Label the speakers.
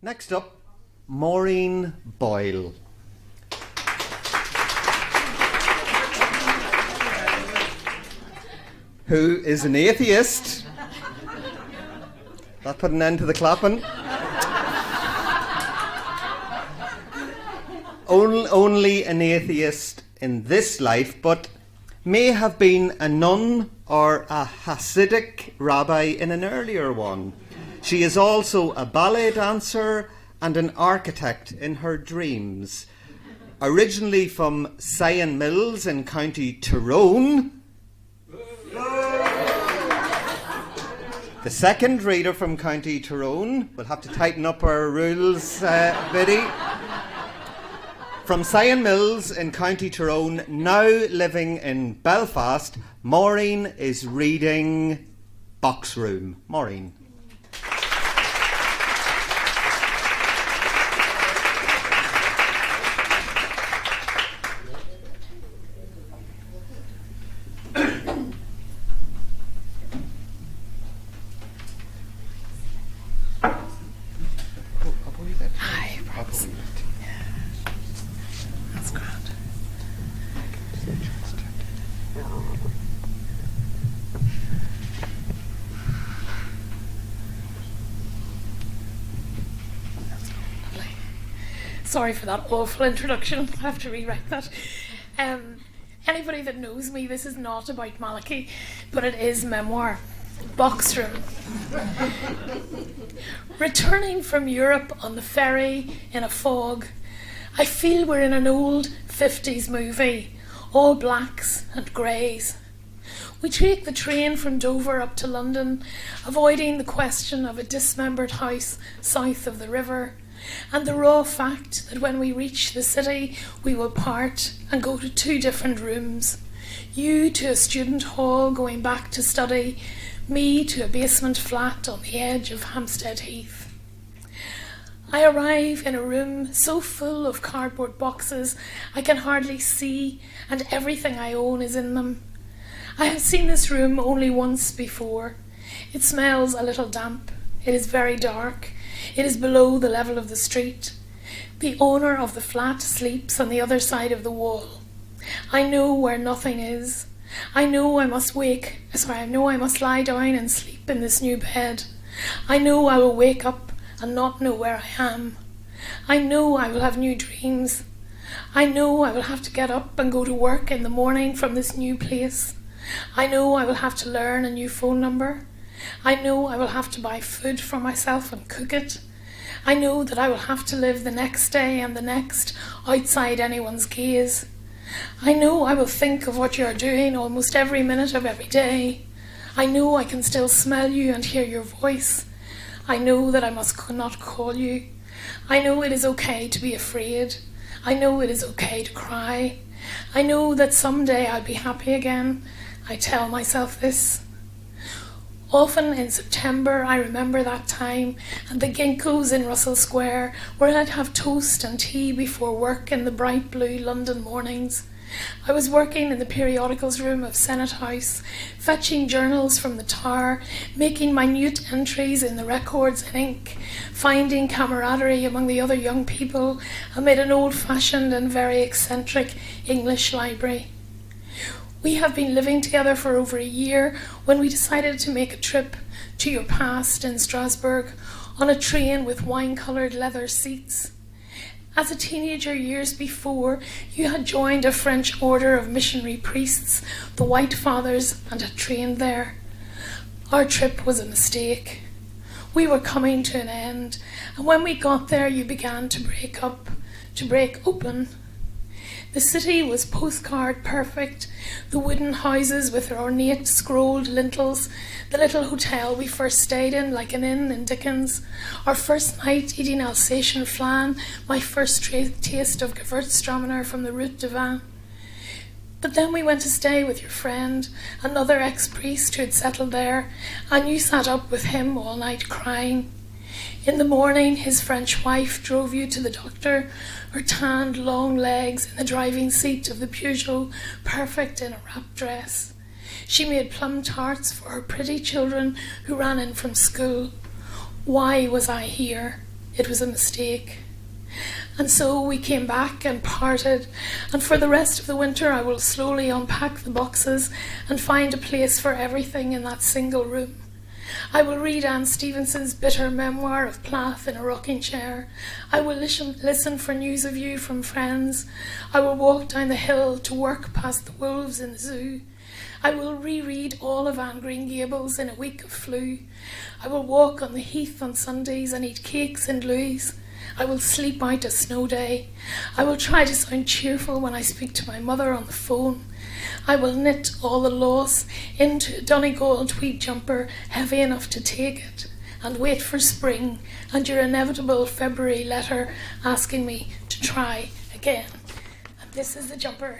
Speaker 1: Next up, Maureen Boyle. Who is an atheist. That put an end to the clapping. Only an atheist in this life, but may have been a nun or a Hasidic rabbi in an earlier one. She is also a ballet dancer and an architect in her dreams. Originally from Sion Mills in County Tyrone. The second reader from County Tyrone. We'll have to tighten up our rules, Biddy. From Sion Mills in County Tyrone, now living in Belfast, Maureen is reading Box Room. Maureen.
Speaker 2: Sorry for that awful introduction. I have to rewrite that. Anybody that knows me, this is not about Malachy, but it is memoir. Box Room. Returning from Europe on the ferry in a fog, I feel we're in an old 50s movie, all blacks and greys. We take the train from Dover up to London, avoiding the question of a dismembered house south of the river, and the raw fact that when we reach the city, we will part and go to 2 different rooms. You to a student hall going back to study, me to a basement flat on the edge of Hampstead Heath. I arrive in a room so full of cardboard boxes I can hardly see, and everything I own is in them. I have seen this room only once before. It smells a little damp. It is very dark. It is below the level of the street. The owner of the flat sleeps on the other side of the wall. I know where nothing is. I know I must lie down and sleep in this new bed. I know I will wake up and not know where I am. I know I will have new dreams. I know I will have to get up and go to work in the morning from this new place. I know I will have to learn a new phone number. I know I will have to buy food for myself and cook it. I know that I will have to live the next day and the next outside anyone's gaze. I know I will think of what you are doing almost every minute of every day. I know I can still smell you and hear your voice. I know that I must not call you. I know it is okay to be afraid. I know it is okay to cry. I know that someday I'll be happy again. I tell myself this. Often in September I remember that time and the ginkgos in Russell Square where I'd have toast and tea before work in the bright blue London mornings. I was working in the periodicals room of Senate House, fetching journals from the Tower, making minute entries in the records in ink, finding camaraderie among the other young people amid an old-fashioned and very eccentric English library. We have been living together for over a year when we decided to make a trip to your past in Strasbourg on a train with wine-coloured leather seats. As a teenager years before, you had joined a French order of missionary priests, the White Fathers, and had trained there. Our trip was a mistake. We were coming to an end, and when we got there you began to break open. The city was postcard perfect, the wooden houses with their ornate scrolled lintels, the little hotel we first stayed in like an inn in Dickens, our first night eating Alsatian flan, my first taste of Gewürztraminer from the Route de Vin. But then we went to stay with your friend, another ex-priest who had settled there, and you sat up with him all night crying. In the morning, his French wife drove you to the doctor, her tanned long legs in the driving seat of the Peugeot, perfect in a wrap dress. She made plum tarts for her pretty children who ran in from school. Why was I here? it was a mistake. And so we came back and parted, and for the rest of the winter I will slowly unpack the boxes and find a place for everything in that single room. I will read Anne Stevenson's bitter memoir of Plath in a rocking chair. I will listen for news of you from friends. I will walk down the hill to work past the wolves in the zoo. I will reread all of Anne Green Gables in a week of flu. I will walk on the heath on Sundays and eat cakes in Louis. I will sleep out a snow day. I will try to sound cheerful when I speak to my mother on the phone. I will knit all the loss into a Donegal tweed jumper heavy enough to take it, and wait for spring and your inevitable February letter asking me to try again. And this is the jumper.